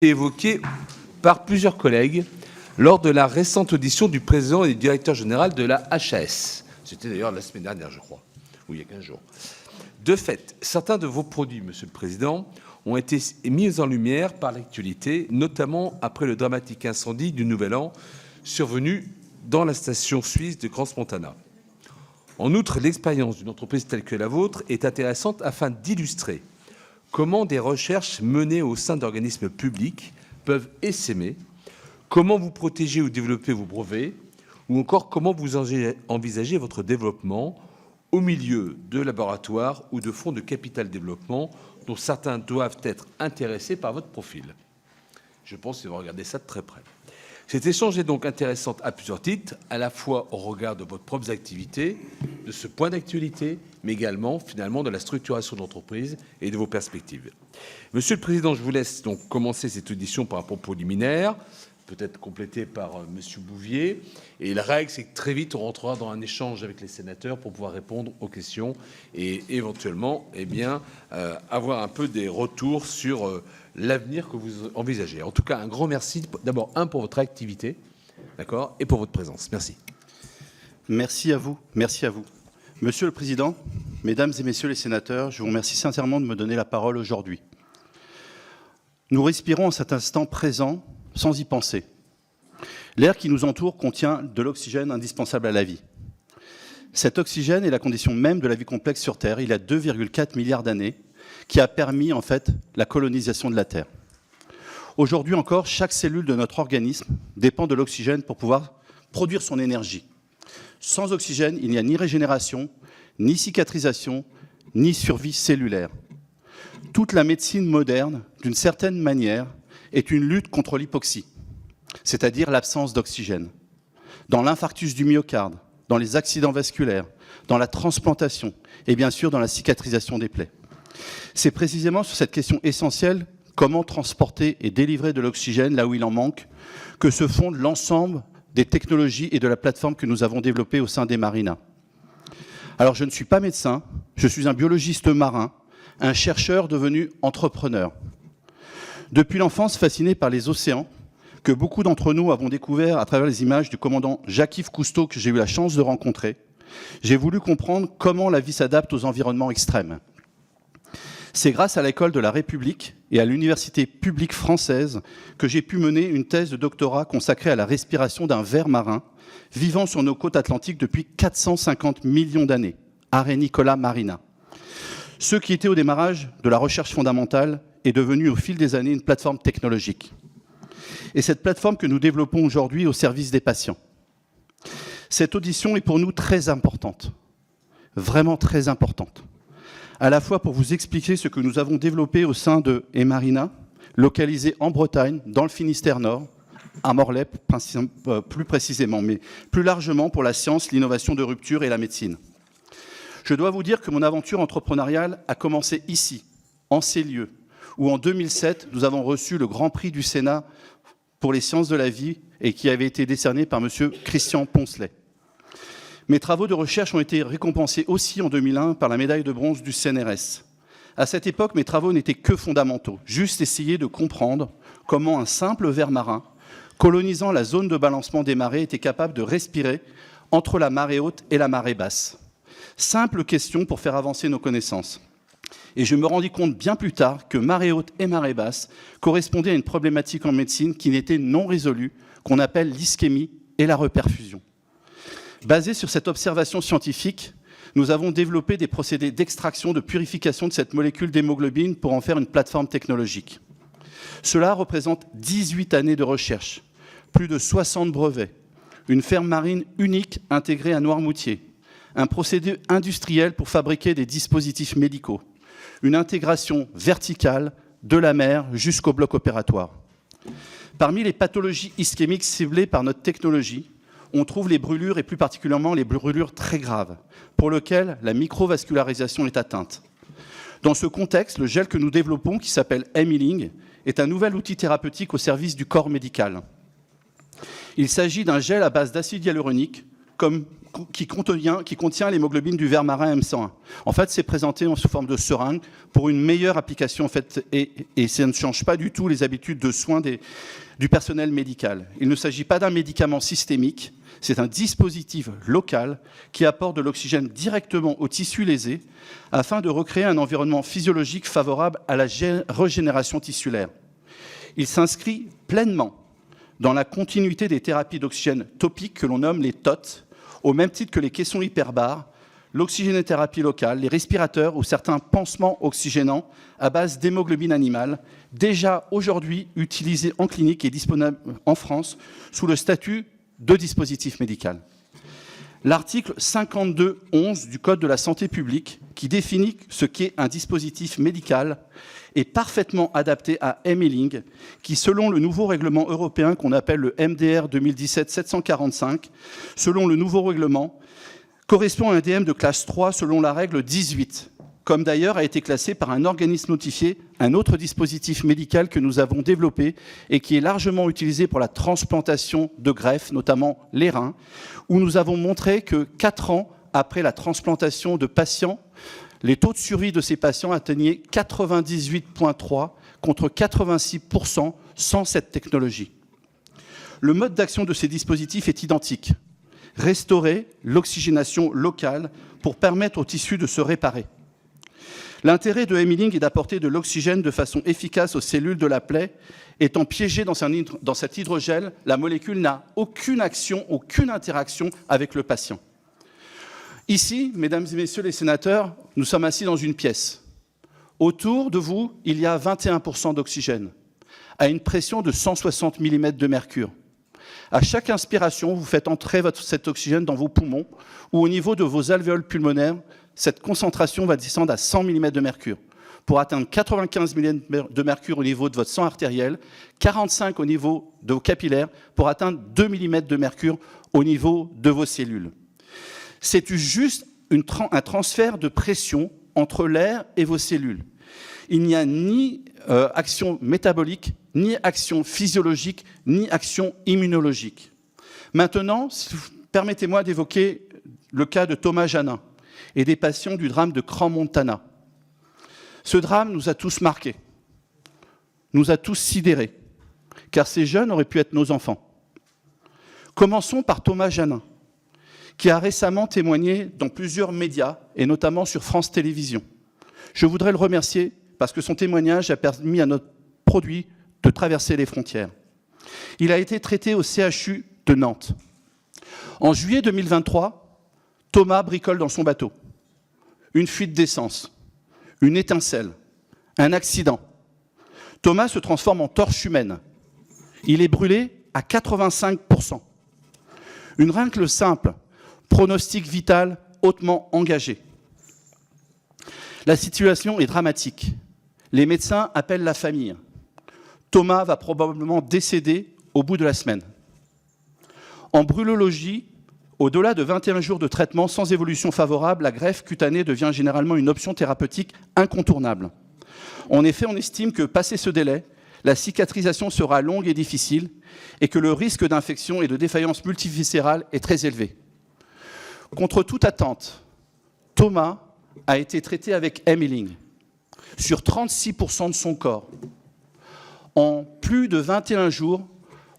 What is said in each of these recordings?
évoqué par plusieurs collègues lors de la récente audition du président et du directeur général de la HAS. C'était d'ailleurs la semaine dernière, je crois, ou il y a 15 jours. De fait, certains de vos produits, Monsieur le Président, ont été mis en lumière par l'actualité, notamment après le dramatique incendie du Nouvel An survenu dans la station suisse de Crans-Montana. En outre, l'expérience d'une entreprise telle que la vôtre est intéressante afin d'illustrer comment des recherches menées au sein d'organismes publics peuvent essaimer, comment vous protégez ou développez vos brevets, ou encore comment vous envisagez votre développement au milieu de laboratoires ou de fonds de capital développement dont certains doivent être intéressés par votre profil. Je pense qu'ils vont regarder ça de très près. Cet échange est donc intéressant à plusieurs titres, à la fois au regard de votre propres activités, de ce point d'actualité, mais également, finalement, de la structuration de l'entreprise et de vos perspectives. Monsieur le Président, je vous laisse donc commencer cette audition par un propos liminaire, peut-être complété par Monsieur Bouvier. Et la règle, c'est que très vite, on rentrera dans un échange avec les sénateurs pour pouvoir répondre aux questions et éventuellement, avoir un peu des retours sur l'avenir que vous envisagez. En tout cas, un grand merci. D'abord, pour votre activité, d'accord, et pour votre présence. Merci. Merci à vous. Merci à vous. Monsieur le Président, Mesdames et Messieurs les sénateurs, je vous remercie sincèrement de me donner la parole aujourd'hui. Nous respirons en cet instant présent sans y penser. L'air qui nous entoure contient de l'oxygène indispensable à la vie. Cet oxygène est la condition même de la vie complexe sur Terre, il y a 2,4 milliards d'années, qui a permis en fait la colonisation de la Terre. Aujourd'hui encore, chaque cellule de notre organisme dépend de l'oxygène pour pouvoir produire son énergie. Sans oxygène, il n'y a ni régénération, ni cicatrisation, ni survie cellulaire. Toute la médecine moderne, d'une certaine manière, est une lutte contre l'hypoxie, c'est-à-dire l'absence d'oxygène. Dans l'infarctus du myocarde, dans les accidents vasculaires, dans la transplantation et bien sûr dans la cicatrisation des plaies. C'est précisément sur cette question essentielle, comment transporter et délivrer de l'oxygène là où il en manque, que se fonde l'ensemble des technologies et de la plateforme que nous avons développée au sein d'Emarina. Alors je ne suis pas médecin, je suis un biologiste marin, un chercheur devenu entrepreneur. Depuis l'enfance, fasciné par les océans, que beaucoup d'entre nous avons découvert à travers les images du commandant Jacques-Yves Cousteau que j'ai eu la chance de rencontrer, j'ai voulu comprendre comment la vie s'adapte aux environnements extrêmes. C'est grâce à l'école de la République et à l'université publique française que j'ai pu mener une thèse de doctorat consacrée à la respiration d'un ver marin vivant sur nos côtes atlantiques depuis 450 millions d'années, Arenicola marina. Ce qui était au démarrage de la recherche fondamentale est devenu au fil des années une plateforme technologique. Et cette plateforme que nous développons aujourd'hui au service des patients. Cette audition est pour nous très importante, vraiment très importante. À la fois pour vous expliquer ce que nous avons développé au sein de Emarina, localisé en Bretagne, dans le Finistère Nord, à Morlaix plus précisément, mais plus largement pour la science, l'innovation de rupture et la médecine. Je dois vous dire que mon aventure entrepreneuriale a commencé ici, en ces lieux, où en 2007, nous avons reçu le Grand Prix du Sénat pour les sciences de la vie et qui avait été décerné par M. Christian Poncelet. Mes travaux de recherche ont été récompensés aussi en 2001 par la médaille de bronze du CNRS. À cette époque, mes travaux n'étaient que fondamentaux, juste essayer de comprendre comment un simple ver marin, colonisant la zone de balancement des marées, était capable de respirer entre la marée haute et la marée basse. Simple question pour faire avancer nos connaissances. Et je me rendis compte bien plus tard que marée haute et marée basse correspondaient à une problématique en médecine qui n'était non résolue, qu'on appelle l'ischémie et la reperfusion. Basé sur cette observation scientifique, nous avons développé des procédés d'extraction, de purification de cette molécule d'hémoglobine pour en faire une plateforme technologique. Cela représente 18 années de recherche, plus de 60 brevets, une ferme marine unique intégrée à Noirmoutier, un procédé industriel pour fabriquer des dispositifs médicaux, une intégration verticale de la mer jusqu'au bloc opératoire. Parmi les pathologies ischémiques ciblées par notre technologie, on trouve les brûlures et plus particulièrement les brûlures très graves, pour lesquelles la microvascularisation est atteinte. Dans ce contexte, le gel que nous développons, qui s'appelle M-Healing, est un nouvel outil thérapeutique au service du corps médical. Il s'agit d'un gel à base d'acide hyaluronique, qui contient l'hémoglobine du ver marin M101. En fait, c'est présenté sous forme de seringue pour une meilleure application, en fait, et ça ne change pas du tout les habitudes de soins du personnel médical. Il ne s'agit pas d'un médicament systémique, c'est un dispositif local qui apporte de l'oxygène directement aux tissus lésés afin de recréer un environnement physiologique favorable à la régénération tissulaire. Il s'inscrit pleinement dans la continuité des thérapies d'oxygène topiques que l'on nomme les TOT, au même titre que les caissons hyperbares, l'oxygénothérapie locale, les respirateurs ou certains pansements oxygénants à base d'hémoglobine animale, déjà aujourd'hui utilisés en clinique et disponibles en France sous le statut de dispositif médical. L'article 52.11 du Code de la santé publique, qui définit ce qu'est un dispositif médical, est parfaitement adapté à Emiling, qui, selon le nouveau règlement européen qu'on appelle le MDR 2017-745, selon le nouveau règlement, correspond à un DM de classe 3 selon la règle 18, comme d'ailleurs a été classé par un organisme notifié un autre dispositif médical que nous avons développé et qui est largement utilisé pour la transplantation de greffes, notamment les reins, où nous avons montré que 4 ans après la transplantation de patients, les taux de survie de ces patients atteignaient 98,3 contre 86% sans cette technologie. Le mode d'action de ces dispositifs est identique. Restaurer l'oxygénation locale pour permettre aux tissus de se réparer. L'intérêt de Emiling est d'apporter de l'oxygène de façon efficace aux cellules de la plaie. Étant piégée dans cet hydrogel, la molécule n'a aucune action, aucune interaction avec le patient. Ici, mesdames et messieurs les sénateurs, nous sommes assis dans une pièce. Autour de vous, il y a 21% d'oxygène, à une pression de 160 mm de mercure. À chaque inspiration, vous faites entrer cet oxygène dans vos poumons ou au niveau de vos alvéoles pulmonaires, cette concentration va descendre à 100 mm de mercure pour atteindre 95 mm de mercure au niveau de votre sang artériel, 45 au niveau de vos capillaires pour atteindre 2 mm de mercure au niveau de vos cellules. C'est juste un transfert de pression entre l'air et vos cellules. Il n'y a ni action métabolique, ni action physiologique, ni action immunologique. Maintenant, permettez-moi d'évoquer le cas de Thomas Janin et des patients du drame de Crans-Montana. Ce drame nous a tous marqués, nous a tous sidérés, car ces jeunes auraient pu être nos enfants. Commençons par Thomas Janin, qui a récemment témoigné dans plusieurs médias, et notamment sur France Télévisions. Je voudrais le remercier parce que son témoignage a permis à notre produit de traverser les frontières. Il a été traité au CHU de Nantes. En juillet 2023, Thomas bricole dans son bateau. Une fuite d'essence, une étincelle, un accident. Thomas se transforme en torche humaine. Il est brûlé à 85%. Une règle simple, pronostic vital hautement engagé. La situation est dramatique. Les médecins appellent la famille. Thomas va probablement décéder au bout de la semaine. En brûlologie, au-delà de 21 jours de traitement sans évolution favorable, la greffe cutanée devient généralement une option thérapeutique incontournable. En effet, on estime que, passé ce délai, la cicatrisation sera longue et difficile et que le risque d'infection et de défaillance multiviscérale est très élevé. Contre toute attente, Thomas a été traité avec Emiling sur 36% de son corps. En plus de 21 jours,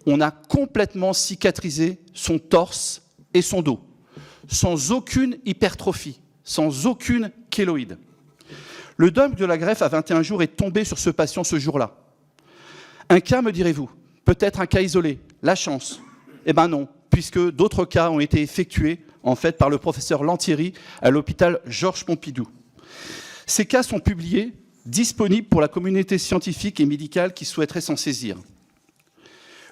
on a complètement cicatrisé son torse et son dos, sans aucune hypertrophie, sans aucune kéloïde. Le dogme de la greffe à 21 jours est tombé sur ce patient ce jour-là. Un cas, me direz-vous, peut-être un cas isolé, la chance. Eh bien non, puisque d'autres cas ont été effectués en fait par le professeur Lantieri à l'hôpital Georges Pompidou. Ces cas sont publiés, disponibles pour la communauté scientifique et médicale qui souhaiterait s'en saisir.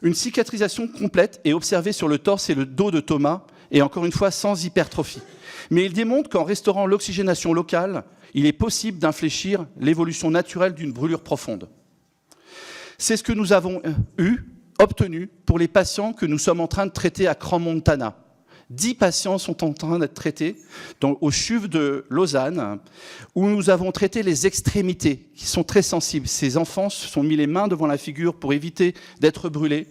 Une cicatrisation complète est observée sur le torse et le dos de Thomas, et encore une fois sans hypertrophie. Mais il démontre qu'en restaurant l'oxygénation locale, il est possible d'infléchir l'évolution naturelle d'une brûlure profonde. C'est ce que nous avons obtenu pour les patients que nous sommes en train de traiter à Crans-Montana. 10 patients sont en train d'être traités au CHUV de Lausanne, où nous avons traité les extrémités, qui sont très sensibles. Ces enfants se sont mis les mains devant la figure pour éviter d'être brûlés.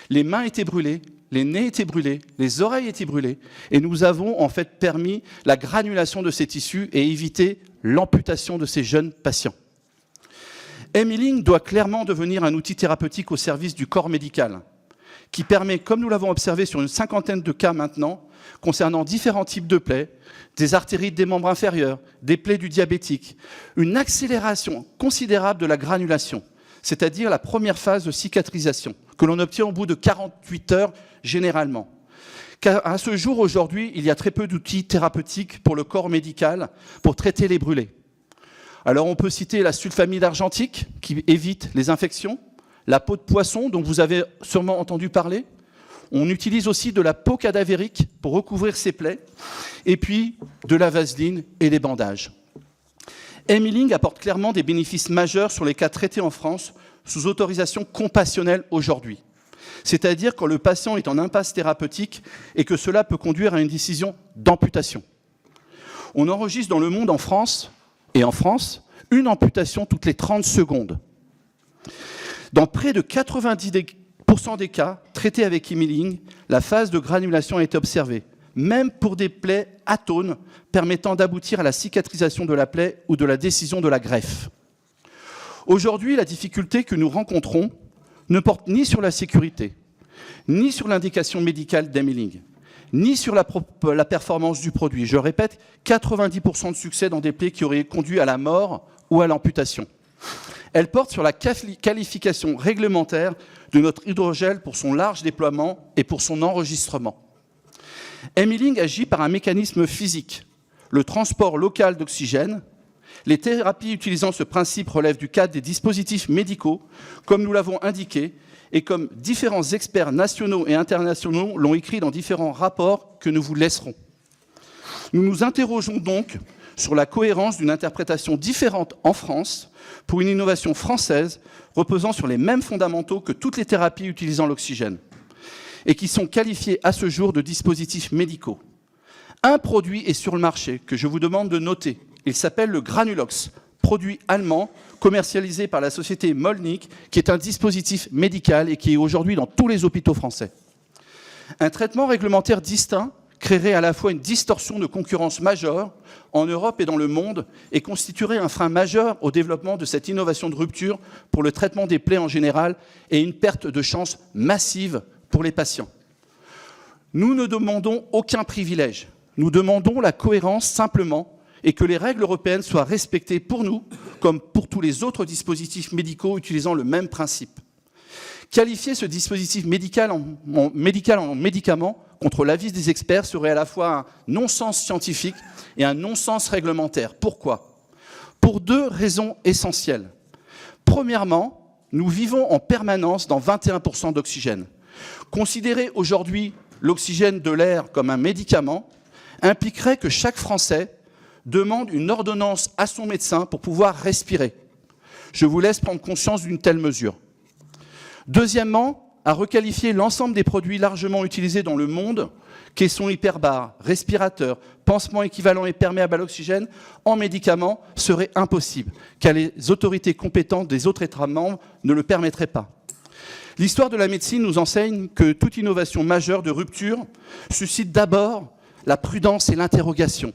Les mains étaient brûlées, les nez étaient brûlés, les oreilles étaient brûlées, et nous avons en fait permis la granulation de ces tissus et évité l'amputation de ces jeunes patients. Emiling doit clairement devenir un outil thérapeutique au service du corps médical, qui permet, comme nous l'avons observé sur une 50aine de cas maintenant, concernant différents types de plaies, des artérites des membres inférieurs, des plaies du diabétique, une accélération considérable de la granulation, c'est-à-dire la première phase de cicatrisation, que l'on obtient au bout de 48 heures généralement. Car à ce jour, aujourd'hui, il y a très peu d'outils thérapeutiques pour le corps médical pour traiter les brûlés. Alors on peut citer la sulfamide argentique, qui évite les infections, la peau de poisson, dont vous avez sûrement entendu parler. On utilise aussi de la peau cadavérique pour recouvrir ces plaies, et puis de la vaseline et des bandages. Emiling apporte clairement des bénéfices majeurs sur les cas traités en France sous autorisation compassionnelle aujourd'hui. C'est-à-dire quand le patient est en impasse thérapeutique et que cela peut conduire à une décision d'amputation. On enregistre dans le monde en France, une amputation toutes les 30 secondes. Dans près de 90% des cas traités avec Emiling, la phase de granulation a été observée, même pour des plaies atones permettant d'aboutir à la cicatrisation de la plaie ou de la décision de la greffe. Aujourd'hui, la difficulté que nous rencontrons ne porte ni sur la sécurité, ni sur l'indication médicale d'Emiling, ni sur la performance du produit. Je répète, 90% de succès dans des plaies qui auraient conduit à la mort ou à l'amputation. Elle porte sur la qualification réglementaire de notre hydrogel pour son large déploiement et pour son enregistrement. Emiling agit par un mécanisme physique, le transport local d'oxygène. Les thérapies utilisant ce principe relèvent du cadre des dispositifs médicaux, comme nous l'avons indiqué, et comme différents experts nationaux et internationaux l'ont écrit dans différents rapports que nous vous laisserons. Nous nous interrogeons donc sur la cohérence d'une interprétation différente en France pour une innovation française reposant sur les mêmes fondamentaux que toutes les thérapies utilisant l'oxygène et qui sont qualifiées à ce jour de dispositifs médicaux. Un produit est sur le marché que je vous demande de noter. Il s'appelle le Granulox, produit allemand commercialisé par la société Molnick, qui est un dispositif médical et qui est aujourd'hui dans tous les hôpitaux français. Un traitement réglementaire distinct créerait à la fois une distorsion de concurrence majeure en Europe et dans le monde et constituerait un frein majeur au développement de cette innovation de rupture pour le traitement des plaies en général et une perte de chance massive pour les patients. Nous ne demandons aucun privilège. Nous demandons la cohérence simplement et que les règles européennes soient respectées pour nous comme pour tous les autres dispositifs médicaux utilisant le même principe. Qualifier ce dispositif médical en médicament contre l'avis des experts serait à la fois un non-sens scientifique et un non-sens réglementaire. Pourquoi ? Pour deux raisons essentielles. Premièrement, nous vivons en permanence dans 21% d'oxygène. Considérer aujourd'hui l'oxygène de l'air comme un médicament impliquerait que chaque Français demande une ordonnance à son médecin pour pouvoir respirer. Je vous laisse prendre conscience d'une telle mesure. Deuxièmement, à requalifier l'ensemble des produits largement utilisés dans le monde, caissons hyperbares, respirateurs, pansements équivalents et perméables à l'oxygène, en médicaments serait impossible, car les autorités compétentes des autres États membres ne le permettraient pas. L'histoire de la médecine nous enseigne que toute innovation majeure de rupture suscite d'abord la prudence et l'interrogation.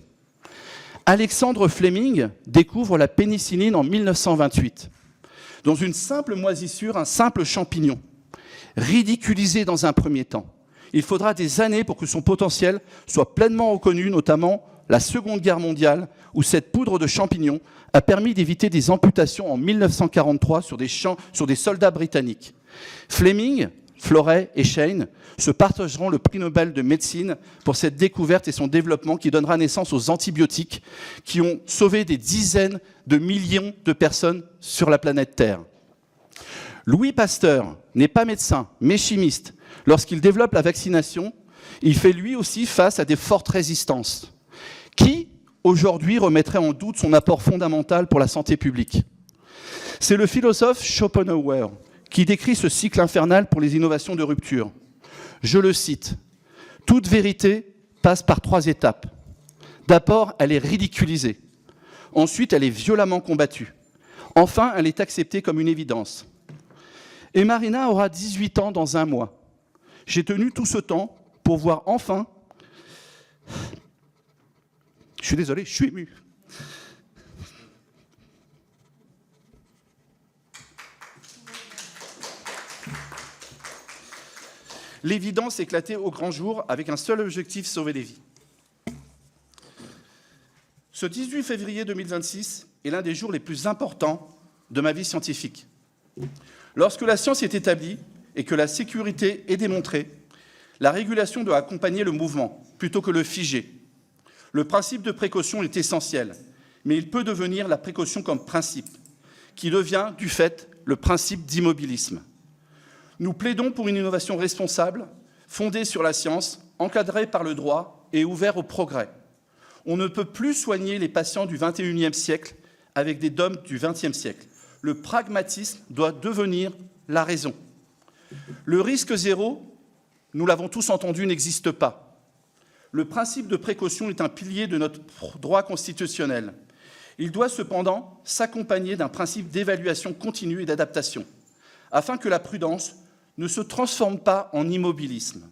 Alexandre Fleming découvre la pénicilline en 1928. Dans une simple moisissure, un simple champignon, ridiculisé dans un premier temps. Il faudra des années pour que son potentiel soit pleinement reconnu, notamment la Seconde Guerre mondiale, où cette poudre de champignon a permis d'éviter des amputations en 1943 sur des soldats britanniques. Fleming, Florey et Shane se partageront le prix Nobel de médecine pour cette découverte et son développement qui donnera naissance aux antibiotiques qui ont sauvé des dizaines de millions de personnes sur la planète Terre. Louis Pasteur n'est pas médecin, mais chimiste. Lorsqu'il développe la vaccination, il fait lui aussi face à des fortes résistances. Qui, aujourd'hui, remettrait en doute son apport fondamental pour la santé publique ? C'est le philosophe Schopenhauer qui décrit ce cycle infernal pour les innovations de rupture. Je le cite, « Toute vérité passe par 3 étapes. D'abord, elle est ridiculisée. Ensuite, elle est violemment combattue. Enfin, elle est acceptée comme une évidence. Et Marina aura 18 ans dans un mois. J'ai tenu tout ce temps pour voir enfin... Je suis désolé, je suis ému. L'évidence éclatait au grand jour avec un seul objectif, sauver des vies. Ce 18 février 2026 est l'un des jours les plus importants de ma vie scientifique. Lorsque la science est établie et que la sécurité est démontrée, la régulation doit accompagner le mouvement plutôt que le figer. Le principe de précaution est essentiel, mais il peut devenir la précaution comme principe, qui devient, du fait, le principe d'immobilisme. Nous plaidons pour une innovation responsable, fondée sur la science, encadrée par le droit et ouverte au progrès. On ne peut plus soigner les patients du XXIe siècle avec des dogmes du XXe siècle. Le pragmatisme doit devenir la raison. Le risque zéro, nous l'avons tous entendu, n'existe pas. Le principe de précaution est un pilier de notre droit constitutionnel. Il doit cependant s'accompagner d'un principe d'évaluation continue et d'adaptation, afin que la prudence ne se transforme pas en immobilisme.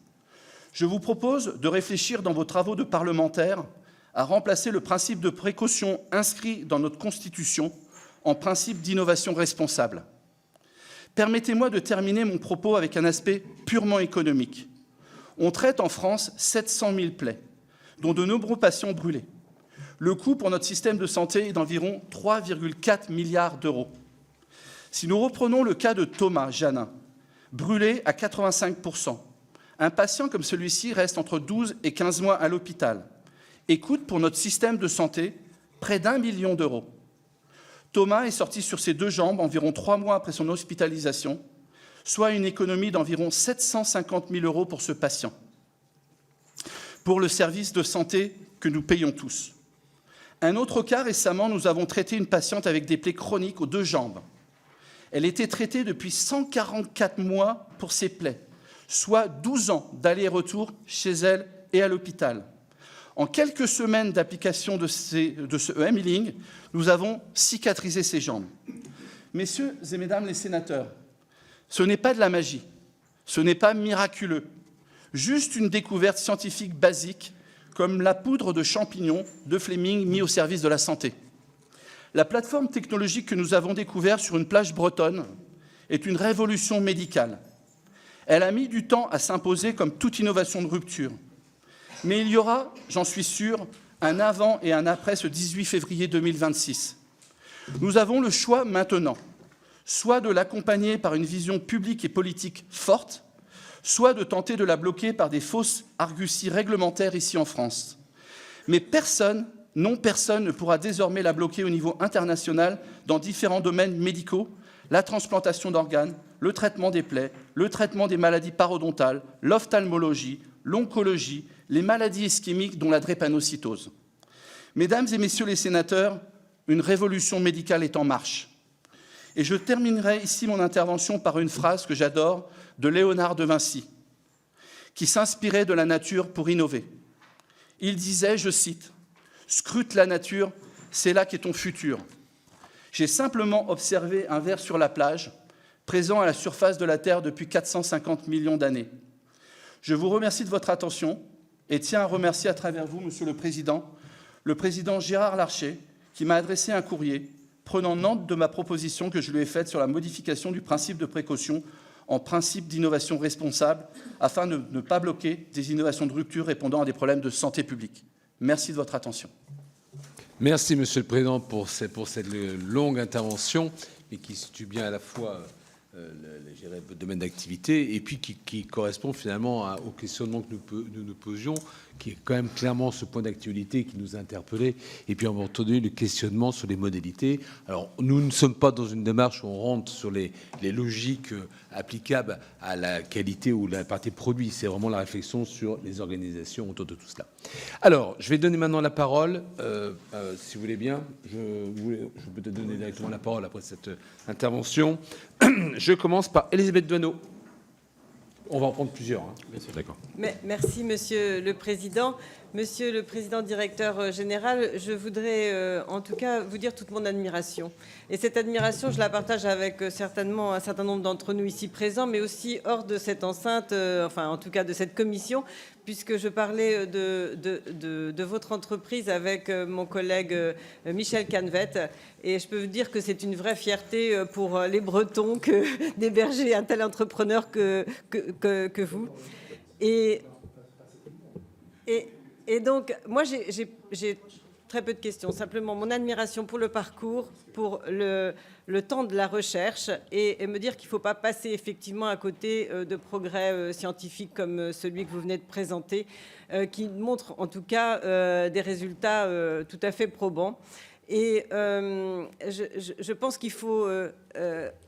Je vous propose de réfléchir dans vos travaux de parlementaires à remplacer le principe de précaution inscrit dans notre Constitution en principe d'innovation responsable. Permettez-moi de terminer mon propos avec un aspect purement économique. On traite en France 700 000 plaies, dont de nombreux patients brûlés. Le coût pour notre système de santé est d'environ 3,4 milliards d'euros. Si nous reprenons le cas de Thomas Janin, brûlé à 85%, un patient comme celui-ci reste entre 12 et 15 mois à l'hôpital et coûte pour notre système de santé près d'1 million d'euros. Thomas est sorti sur ses deux jambes environ 3 mois après son hospitalisation, soit une économie d'environ 750 000 euros pour ce patient, pour le service de santé que nous payons tous. Un autre cas, récemment, nous avons traité une patiente avec des plaies chroniques aux deux jambes. Elle était traitée depuis 144 mois pour ses plaies, soit 12 ans d'aller-retour chez elle et à l'hôpital. En quelques semaines d'application de ce EM-Healing, nous avons cicatrisé ses jambes. Messieurs et mesdames les sénateurs, ce n'est pas de la magie, ce n'est pas miraculeux, juste une découverte scientifique basique comme la poudre de champignons de Fleming mis au service de la santé. La plateforme technologique que nous avons découverte sur une plage bretonne est une révolution médicale. Elle a mis du temps à s'imposer comme toute innovation de rupture. Mais il y aura, j'en suis sûr, un avant et un après ce 18 février 2026. Nous avons le choix maintenant, soit de l'accompagner par une vision publique et politique forte, soit de tenter de la bloquer par des fausses arguties réglementaires ici en France. Mais personne ne pourra désormais la bloquer au niveau international dans différents domaines médicaux, la transplantation d'organes, le traitement des plaies, le traitement des maladies parodontales, l'ophtalmologie, l'oncologie, les maladies ischémiques dont la drépanocytose. Mesdames et messieurs les sénateurs, une révolution médicale est en marche. Et je terminerai ici mon intervention par une phrase que j'adore de Léonard de Vinci, qui s'inspirait de la nature pour innover. Il disait, je cite, « Scrute la nature, c'est là qu'est ton futur. J'ai simplement observé un ver sur la plage, présent à la surface de la Terre depuis 450 millions d'années. Je vous remercie de votre attention et tiens à remercier à travers vous, Monsieur le Président Gérard Larcher, qui m'a adressé un courrier prenant note de ma proposition que je lui ai faite sur la modification du principe de précaution en principe d'innovation responsable, afin de ne pas bloquer des innovations de rupture répondant à des problèmes de santé publique. Merci de votre attention. Merci, Monsieur le Président, pour cette longue intervention, et qui situe bien à la fois le domaine d'activité et puis qui correspond finalement au questionnement que nous nous posions, qui est quand même clairement ce point d'actualité qui nous a interpellés, et puis on a entendu le questionnement sur les modalités. Alors, nous ne sommes pas dans une démarche où on rentre sur les logiques applicables à la qualité ou la partie produit, c'est vraiment la réflexion sur les organisations autour de tout cela. Alors, je vais donner maintenant la parole, si vous voulez bien, je peux te donner directement la parole après cette intervention. Je commence par Elisabeth Doineau. On va en prendre plusieurs. Hein. D'accord. Merci, Monsieur le Président. Monsieur le Président directeur général, je voudrais en tout cas vous dire toute mon admiration. Et cette admiration, je la partage avec certainement un certain nombre d'entre nous ici présents, mais aussi hors de cette enceinte, enfin en tout cas de cette commission, puisque je parlais de votre entreprise avec mon collègue Michel Canvet. Et je peux vous dire que c'est une vraie fierté pour les Bretons d'héberger un tel entrepreneur que vous. Et donc, moi, j'ai très peu de questions. Simplement, mon admiration pour le parcours, pour le temps de la recherche et me dire qu'il ne faut pas passer effectivement à côté de progrès scientifiques comme celui que vous venez de présenter, qui montrent en tout cas des résultats tout à fait probants. Et je pense qu'il faut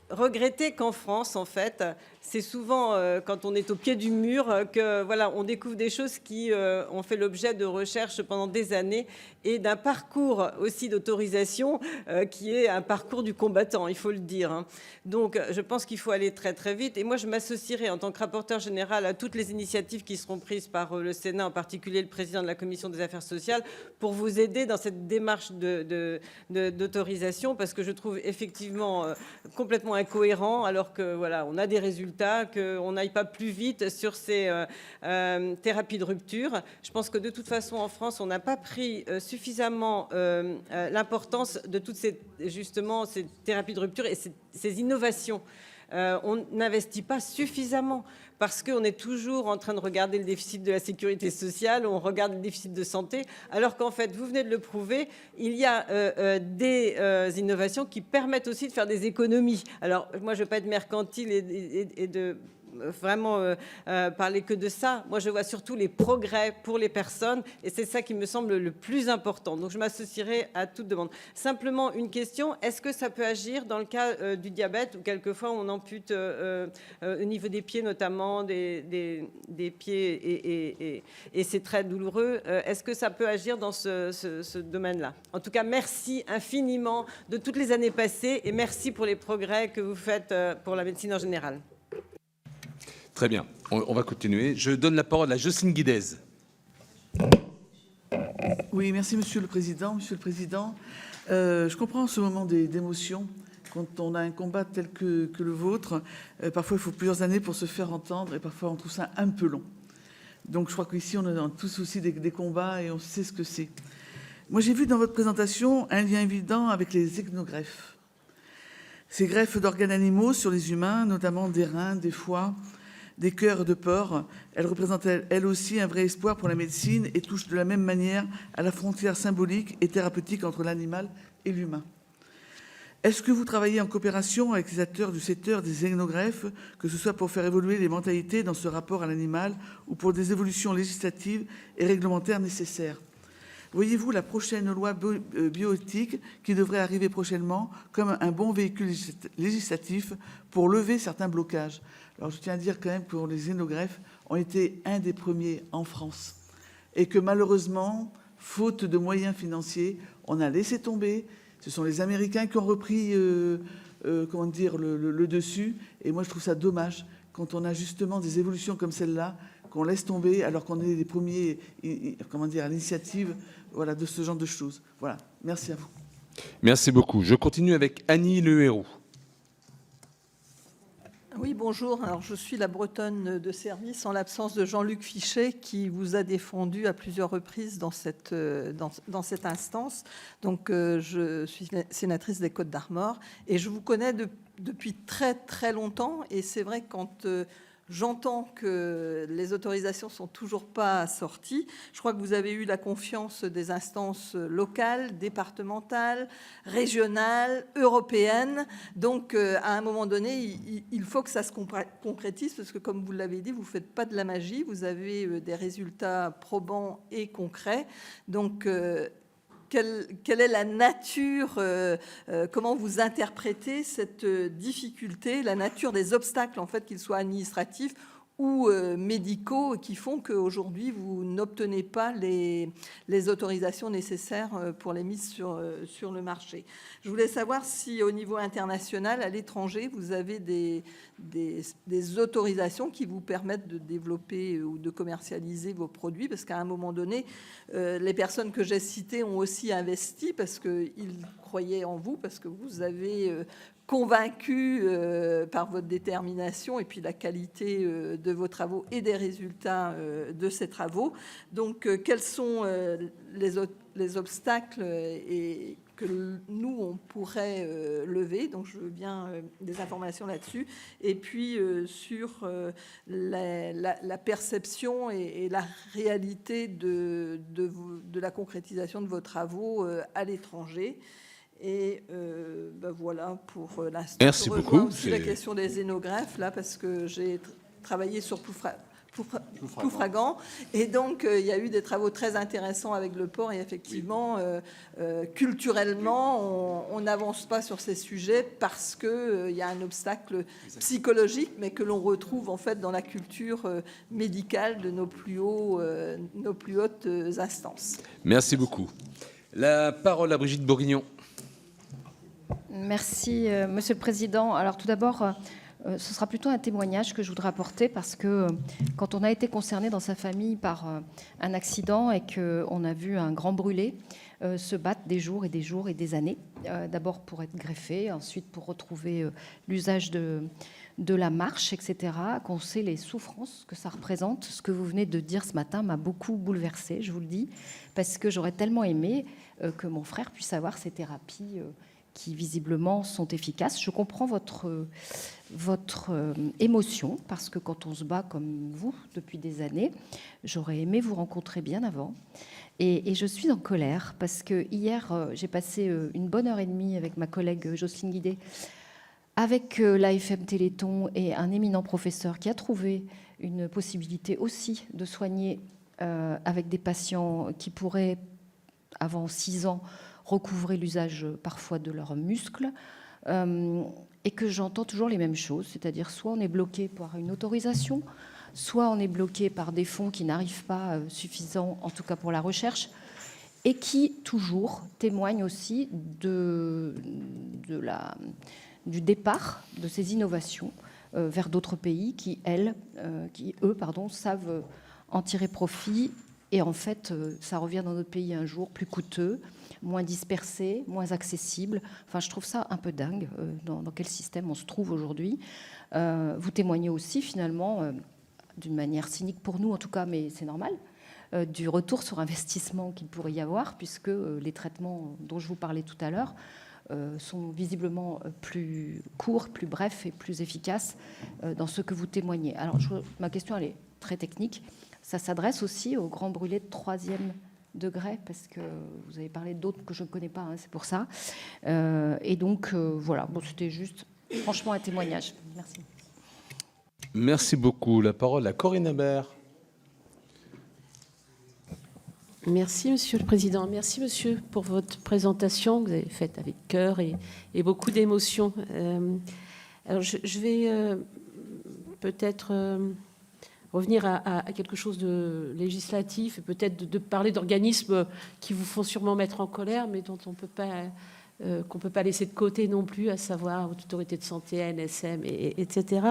regretter qu'en France, en fait, c'est souvent quand on est au pied du mur que voilà, on découvre des choses qui ont fait l'objet de recherches pendant des années et d'un parcours aussi d'autorisation qui est un parcours du combattant, il faut le dire. Hein. Donc, je pense qu'il faut aller très très vite. Et moi, je m'associerai en tant que rapporteur général à toutes les initiatives qui seront prises par le Sénat, en particulier le président de la Commission des Affaires sociales, pour vous aider dans cette démarche d'autorisation, parce que je trouve effectivement complètement incohérent, alors que voilà, on a des résultats, qu'on n'aille pas plus vite sur ces thérapies de rupture. Je pense que de toute façon, en France, on n'a pas pris suffisamment l'importance de toutes ces thérapies de rupture et ces innovations. On n'investit pas suffisamment parce qu'on est toujours en train de regarder le déficit de la sécurité sociale, on regarde le déficit de santé, alors qu'en fait, vous venez de le prouver, il y a des innovations qui permettent aussi de faire des économies. Alors, moi, je ne veux pas être mercantile et de vraiment parler que de ça. Moi, je vois surtout les progrès pour les personnes et c'est ça qui me semble le plus important. Donc, je m'associerai à toute demande. Simplement, une question, est-ce que ça peut agir dans le cas du diabète où quelquefois on ampute au niveau des pieds, notamment des pieds et c'est très douloureux. Est-ce que ça peut agir dans ce domaine-là? En tout cas, merci infiniment de toutes les années passées et merci pour les progrès que vous faites pour la médecine en général. Très bien, on va continuer. Je donne la parole à Jocelyne Guidez. Oui, merci Monsieur le Président. Monsieur le Président, je comprends ce moment d'émotion quand on a un combat tel que le vôtre. Parfois, il faut plusieurs années pour se faire entendre et parfois, on trouve ça un peu long. Donc, je crois qu'ici, on a tous aussi des combats et on sait ce que c'est. Moi, j'ai vu dans votre présentation un lien évident avec les ethnogreffes. Ces greffes d'organes animaux sur les humains, notamment des reins, des foies, des cœurs de porc, elles représentent elles aussi un vrai espoir pour la médecine et touchent de la même manière à la frontière symbolique et thérapeutique entre l'animal et l'humain. Est-ce que vous travaillez en coopération avec les acteurs du secteur des ethnogreffes, que ce soit pour faire évoluer les mentalités dans ce rapport à l'animal ou pour des évolutions législatives et réglementaires nécessaires? Voyez-vous la prochaine loi bioéthique qui devrait arriver prochainement comme un bon véhicule législatif pour lever certains blocages? Alors je tiens à dire quand même que les ethnogreffes ont été un des premiers en France et que malheureusement, faute de moyens financiers, on a laissé tomber. Ce sont les Américains qui ont repris le dessus. Et moi, je trouve ça dommage quand on a justement des évolutions comme celle-là, qu'on laisse tomber alors qu'on est les premiers à l'initiative de ce genre de choses. Voilà, merci à vous. Merci beaucoup. Je continue avec Annie Lehéroux. Oui, bonjour. Alors, je suis la Bretonne de service en l'absence de Jean-Luc Fichet qui vous a défendu à plusieurs reprises dans cette instance. Donc, je suis sénatrice des Côtes-d'Armor et je vous connais depuis très, très longtemps. Et c'est vrai que quand j'entends que les autorisations sont toujours pas sorties. Je crois que vous avez eu la confiance des instances locales, départementales, régionales, européennes. Donc, à un moment donné, il faut que ça se concrétise parce que, comme vous l'avez dit, vous faites pas de la magie. Vous avez des résultats probants et concrets. Donc, quelle est la nature, comment vous interprétez cette difficulté, la nature des obstacles, en fait, qu'ils soient administratifs ou médicaux qui font qu'aujourd'hui, vous n'obtenez pas les autorisations nécessaires pour les mises sur le marché. Je voulais savoir si, au niveau international, à l'étranger, vous avez des autorisations qui vous permettent de développer ou de commercialiser vos produits, parce qu'à un moment donné, les personnes que j'ai citées ont aussi investi parce qu'ils croyaient en vous, parce que vous avez convaincu par votre détermination et puis la qualité de vos travaux et des résultats de ces travaux. Donc, quels sont les obstacles et que nous, on pourrait lever? Donc, je veux bien des informations là-dessus. Et puis, sur la perception et la réalité de la concrétisation de vos travaux à l'étranger. Et voilà pour l'instant. Merci beaucoup. Aussi la question des xénogreffes, là, parce que j'ai travaillé sur Ploufragan. Et donc, il y a eu des travaux très intéressants avec le port. Et effectivement, culturellement, on n'avance pas sur ces sujets parce qu'il y a un obstacle psychologique, mais que l'on retrouve en fait dans la culture médicale de nos plus hautes instances. Merci beaucoup. La parole à Brigitte Bourguignon. Merci, Monsieur le Président. Alors tout d'abord, ce sera plutôt un témoignage que je voudrais apporter parce que quand on a été concerné dans sa famille par un accident et qu'on a vu un grand brûlé se battre des jours et des jours et des années, d'abord pour être greffé, ensuite pour retrouver l'usage de la marche, etc., qu'on sait les souffrances que ça représente. Ce que vous venez de dire ce matin m'a beaucoup bouleversée, je vous le dis, parce que j'aurais tellement aimé que mon frère puisse avoir ces thérapies qui visiblement sont efficaces. Je comprends votre émotion, parce que quand on se bat comme vous depuis des années, j'aurais aimé vous rencontrer bien avant. Et je suis en colère, parce que hier, j'ai passé une bonne heure et demie avec ma collègue Jocelyne Guidé, avec l'AFM Téléthon et un éminent professeur qui a trouvé une possibilité aussi de soigner avec des patients qui pourraient, avant 6 ans, recouvrer l'usage parfois de leurs muscles, et que j'entends toujours les mêmes choses, c'est-à-dire soit on est bloqué par une autorisation, soit on est bloqué par des fonds qui n'arrivent pas suffisants, en tout cas pour la recherche, et qui toujours témoignent aussi du départ de ces innovations vers d'autres pays qui, eux, savent en tirer profit. Et en fait, ça revient dans notre pays un jour plus coûteux, moins dispersé, moins accessible. Enfin, je trouve ça un peu dingue dans quel système on se trouve aujourd'hui. Vous témoignez aussi, finalement, d'une manière cynique pour nous, en tout cas, mais c'est normal, du retour sur investissement qu'il pourrait y avoir, puisque les traitements dont je vous parlais tout à l'heure sont visiblement plus courts, plus brefs et plus efficaces dans ce que vous témoignez. Alors, ma question, elle est très technique. Ça s'adresse aussi aux grands brûlés de 3e degré, parce que vous avez parlé d'autres que je ne connais pas, hein, c'est pour ça. Et donc, voilà, bon, c'était juste, franchement, un témoignage. Merci. Merci beaucoup. La parole à Corinne Imbert. Merci, Monsieur le Président. Merci, Monsieur, pour votre présentation que vous avez faite avec cœur et beaucoup d'émotion. Alors, je vais peut-être revenir à quelque chose de législatif et peut-être de parler d'organismes qui vous font sûrement mettre en colère, mais dont on qu'on peut pas laisser de côté non plus, à savoir l'autorité de santé, ANSM, etc.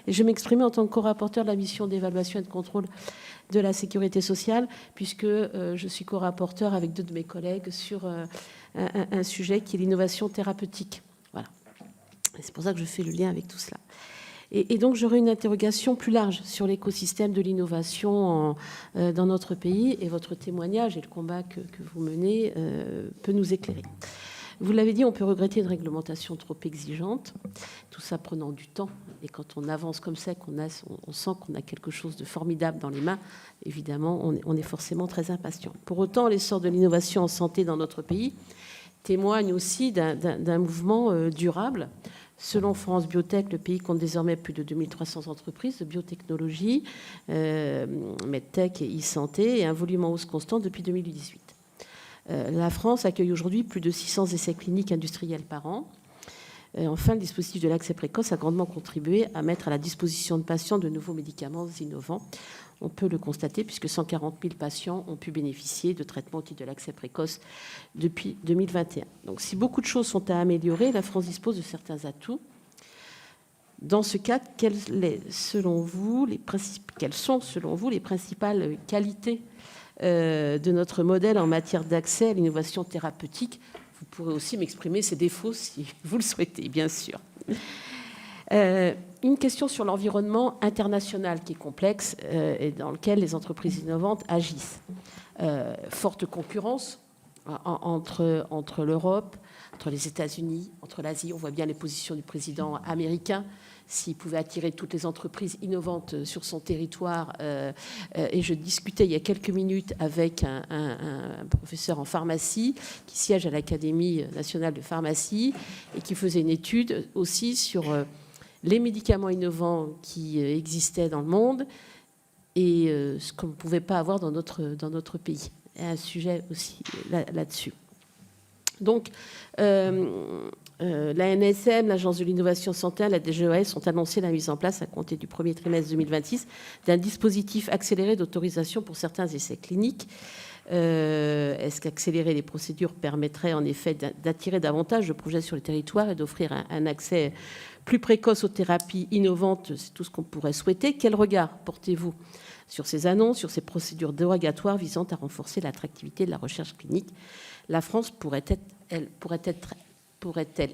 Et je vais m'exprimer en tant que co-rapporteur de la mission d'évaluation et de contrôle de la sécurité sociale, puisque je suis co-rapporteur avec 2 de mes collègues sur un sujet qui est l'innovation thérapeutique. Voilà. Et c'est pour ça que je fais le lien avec tout cela. Et donc, j'aurais une interrogation plus large sur l'écosystème de l'innovation dans notre pays, et votre témoignage et le combat que vous menez peut nous éclairer. Vous l'avez dit, on peut regretter une réglementation trop exigeante, tout ça prenant du temps. Et quand on avance comme ça, on sent qu'on a quelque chose de formidable dans les mains, évidemment, on est forcément très impatient. Pour autant, l'essor de l'innovation en santé dans notre pays témoigne aussi d'un mouvement durable. Selon France Biotech, le pays compte désormais plus de 2300 entreprises de biotechnologie, MedTech et e-santé, et un volume en hausse constant depuis 2018. La France accueille aujourd'hui plus de 600 essais cliniques industriels par an. Et enfin, le dispositif de l'accès précoce a grandement contribué à mettre à la disposition de patients de nouveaux médicaments innovants. On peut le constater puisque 140 000 patients ont pu bénéficier de traitements au titre de l'accès précoce depuis 2021. Donc si beaucoup de choses sont à améliorer, la France dispose de certains atouts. Dans ce cadre, quelles sont selon vous les principales qualités de notre modèle en matière d'accès à l'innovation thérapeutique? Vous pourrez aussi m'exprimer ses défauts si vous le souhaitez, bien sûr. Une question sur l'environnement international qui est complexe et dans lequel les entreprises innovantes agissent. Forte concurrence entre l'Europe, entre les États-Unis, entre l'Asie. On voit bien les positions du président américain. S'il pouvait attirer toutes les entreprises innovantes sur son territoire. Et je discutais il y a quelques minutes avec un professeur en pharmacie qui siège à l'Académie nationale de pharmacie et qui faisait une étude aussi sur les médicaments innovants qui existaient dans le monde et ce qu'on ne pouvait pas avoir dans notre pays. Il y a un sujet aussi là-dessus. Donc, la NSM, l'Agence de l'innovation santé, la DGOS ont annoncé la mise en place, à compter du premier trimestre 2026, d'un dispositif accéléré d'autorisation pour certains essais cliniques. Est-ce qu'accélérer les procédures permettrait en effet d'attirer davantage de projets sur le territoire et d'offrir un accès plus précoce aux thérapies innovantes? C'est tout ce qu'on pourrait souhaiter. Quel regard portez-vous sur ces annonces, sur ces procédures dérogatoires visant à renforcer l'attractivité de la recherche clinique? La France pourrait-elle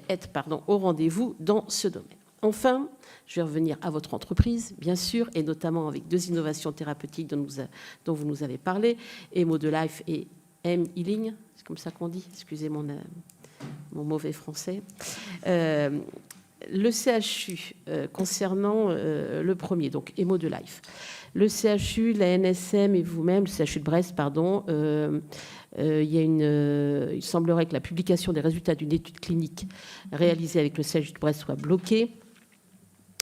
être au rendez-vous dans ce domaine? Enfin, je vais revenir à votre entreprise, bien sûr, et notamment avec 2 innovations thérapeutiques dont vous nous avez parlé, Emo2Life et M-Healing, c'est comme ça qu'on dit, excusez mon mauvais français. Le CHU, concernant le premier, donc Emo2Life. Le CHU, la NSM et vous-même, le CHU de Brest, pardon, il semblerait que la publication des résultats d'une étude clinique réalisée avec le CHU de Brest soit bloquée.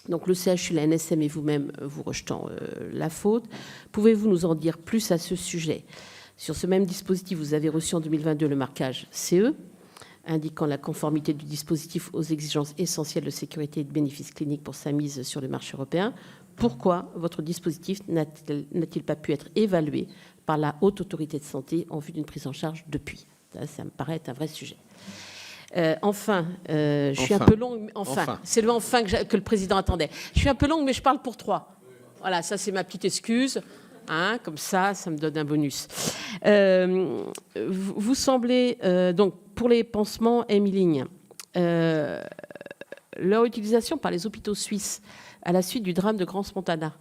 Donc le CHU, la NSM et vous-même, vous rejetant la faute. Pouvez-vous nous en dire plus à ce sujet? Sur ce même dispositif, vous avez reçu en 2022 le marquage CE, indiquant la conformité du dispositif aux exigences essentielles de sécurité et de bénéfices cliniques pour sa mise sur le marché européen. Pourquoi votre dispositif n'a-t-il pas pu être évalué par la Haute Autorité de Santé en vue d'une prise en charge depuis? Ça me paraît être un vrai sujet. Enfin, je suis un peu longue. Enfin. C'est le enfin que le président attendait. Je suis un peu longue, mais je parle pour 3. Voilà, ça c'est ma petite excuse. Hein, comme ça me donne un bonus. Vous semblez, donc, pour les pansements M-Healing, leur utilisation par les hôpitaux suisses à la suite du drame de Grand Montana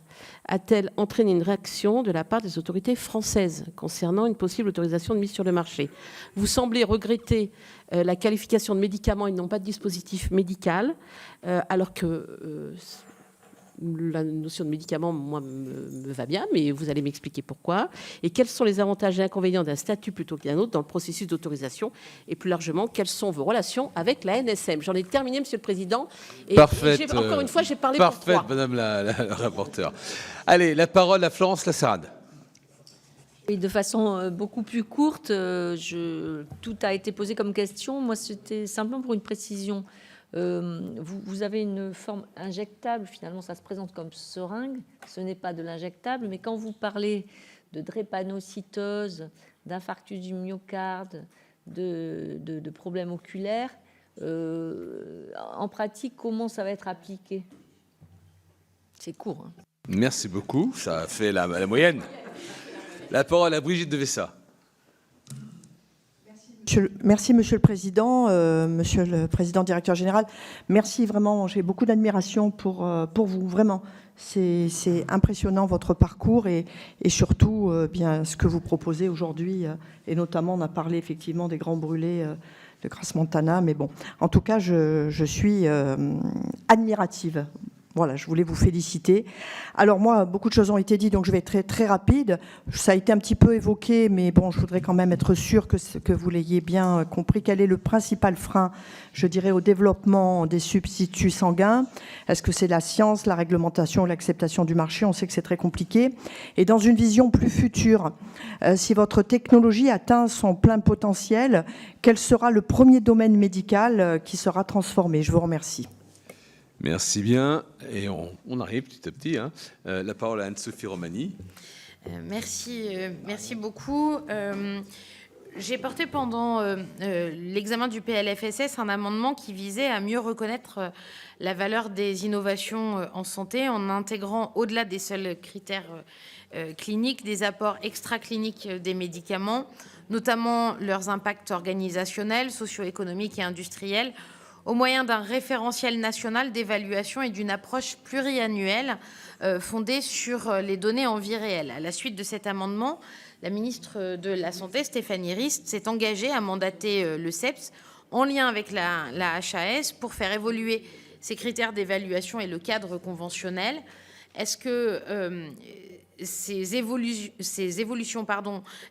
a-t-elle entraîné une réaction de la part des autorités françaises concernant une possible autorisation de mise sur le marché? Vous semblez regretter la qualification de médicaments et non pas de dispositif médical, alors que la notion de médicament, moi, me va bien, mais vous allez m'expliquer pourquoi. Et quels sont les avantages et inconvénients d'un statut plutôt qu'un autre dans le processus d'autorisation? Et plus largement, quelles sont vos relations avec la NSM? J'en ai terminé, Monsieur le Président. Et encore une fois, j'ai parlé pour 3. Parfait, Madame la rapporteure. Allez, la parole à Florence Lasserade. Et de façon beaucoup plus courte, tout a été posé comme question. Moi, c'était simplement pour une précision. Vous avez une forme injectable, finalement ça se présente comme seringue, ce n'est pas de l'injectable, mais quand vous parlez de drépanocytose, d'infarctus du myocarde, de problèmes oculaires, en pratique, comment ça va être appliqué? C'est court. Hein. Merci beaucoup, ça fait la moyenne. La parole à Brigitte de Vessa. Merci, Monsieur le Président, Monsieur le Président directeur général. Merci vraiment, j'ai beaucoup d'admiration pour vous, vraiment. C'est impressionnant votre parcours et surtout bien ce que vous proposez aujourd'hui. Et notamment, on a parlé effectivement des grands brûlés de Crans Montana. Mais bon, en tout cas, je suis admirative. Voilà, je voulais vous féliciter. Alors moi, beaucoup de choses ont été dites, donc je vais être très, très rapide. Ça a été un petit peu évoqué, mais bon, je voudrais quand même être sûre que vous l'ayez bien compris. Quel est le principal frein, je dirais, au développement des substituts sanguins? Est-ce que c'est la science, la réglementation, l'acceptation du marché? On sait que c'est très compliqué. Et dans une vision plus future, si votre technologie atteint son plein potentiel, quel sera le premier domaine médical qui sera transformé? Je vous remercie. Merci bien. Et on arrive petit à petit. Hein. La parole à Anne-Sophie Romani. Merci beaucoup. J'ai porté pendant l'examen du PLFSS un amendement qui visait à mieux reconnaître la valeur des innovations en santé en intégrant, au-delà des seuls critères cliniques, des apports extra-cliniques des médicaments, notamment leurs impacts organisationnels, socio-économiques et industriels, au moyen d'un référentiel national d'évaluation et d'une approche pluriannuelle fondée sur les données en vie réelle. À la suite de cet amendement, la ministre de la Santé, Stéphanie Rist, s'est engagée à mandater le CEPS en lien avec la HAS pour faire évoluer ces critères d'évaluation et le cadre conventionnel. Est-ce que ces évolutions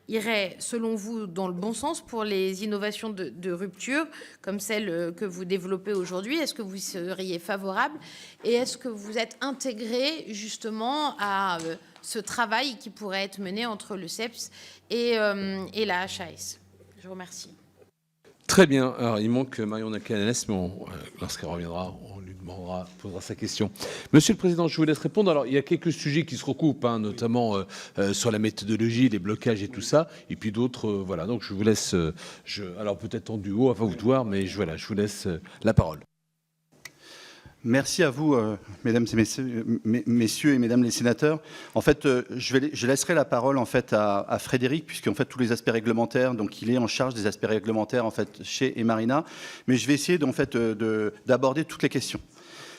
iraient, selon vous, dans le bon sens pour les innovations de rupture, comme celles que vous développez aujourd'hui? Est-ce que vous seriez favorable? Et est-ce que vous êtes intégré, justement, à ce travail qui pourrait être mené entre le CEPS et la HAS? Je vous remercie. Très bien. Alors, il manque Marion Nakanes, mais lorsqu'elle reviendra, on lui posera sa question. Monsieur le Président, je vous laisse répondre. Alors, il y a quelques sujets qui se recoupent, hein, notamment sur la méthodologie, les blocages et tout ça, et puis d'autres, voilà. Donc, je vous laisse, alors peut-être en duo, enfin vous de voir, mais voilà, je vous laisse la parole. Merci à vous, mesdames et messieurs et mesdames les sénateurs. En fait, je laisserai la parole en fait à Frédéric, puisqu'en fait tous les aspects réglementaires, donc il est en charge des aspects réglementaires en fait chez Emarina, mais je vais essayer d'aborder toutes les questions.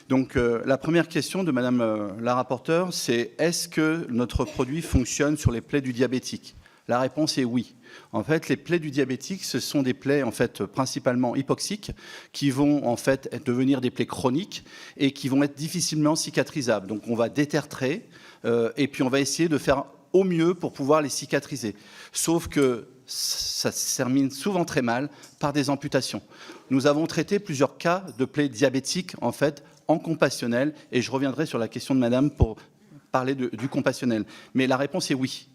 Donc la première question de Madame la rapporteure, c'est est-ce que notre produit fonctionne sur les plaies du diabétique? La réponse est oui. En fait, les plaies du diabétique, ce sont des plaies en fait principalement hypoxiques qui vont en fait devenir des plaies chroniques et qui vont être difficilement cicatrisables. Donc, on va détertrer et puis on va essayer de faire au mieux pour pouvoir les cicatriser. Sauf que ça se termine souvent très mal par des amputations. Nous avons traité plusieurs cas de plaies diabétiques en fait en compassionnel et je reviendrai sur la question de Madame pour parler du compassionnel. Mais la réponse est oui.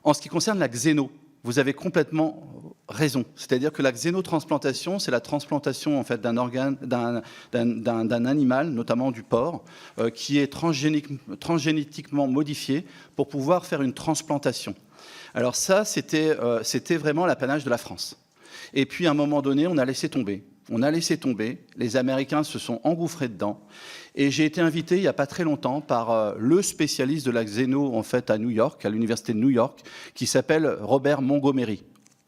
En ce qui concerne la xéno, vous avez complètement raison. C'est-à-dire que la xénotransplantation, c'est la transplantation en fait, d'un organe, d'un animal, notamment du porc, qui est transgénétiquement modifié pour pouvoir faire une transplantation. Alors ça, c'était vraiment l'apanage de la France. Et puis, à un moment donné, on a laissé tomber. On a laissé tomber, les Américains se sont engouffrés dedans, et j'ai été invité il n'y a pas très longtemps par le spécialiste de la xéno en fait à New York, à l'université de New York, qui s'appelle Robert Montgomery,